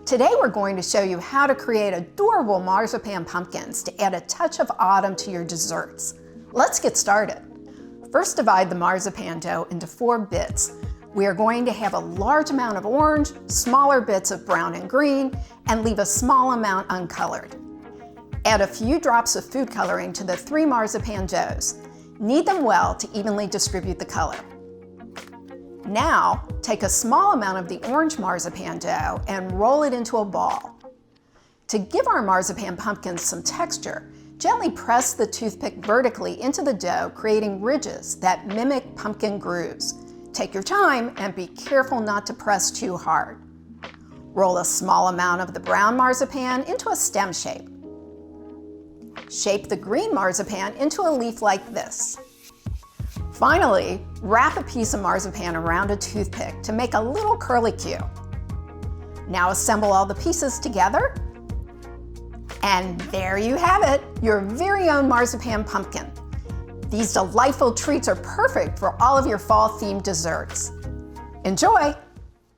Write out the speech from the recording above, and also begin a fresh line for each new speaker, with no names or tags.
Today we're going to show you how to create adorable marzipan pumpkins to add a touch of autumn to your desserts. Let's get started. First, divide the marzipan dough into 4 bits. We are going to have a large amount of orange, smaller bits of brown and green, and leave a small amount uncolored. Add a few drops of food coloring to the 3 marzipan doughs. Knead them well to evenly distribute the color. Now, take a small amount of the orange marzipan dough and roll it into a ball. To give our marzipan pumpkins some texture, gently press the toothpick vertically into the dough, creating ridges that mimic pumpkin grooves. Take your time and be careful not to press too hard. Roll a small amount of the brown marzipan into a stem shape. Shape the green marzipan into a leaf like this. Finally, wrap a piece of marzipan around a toothpick to make a little curlicue. Now assemble all the pieces together. And there you have it, your very own marzipan pumpkin. These delightful treats are perfect for all of your fall-themed desserts. Enjoy!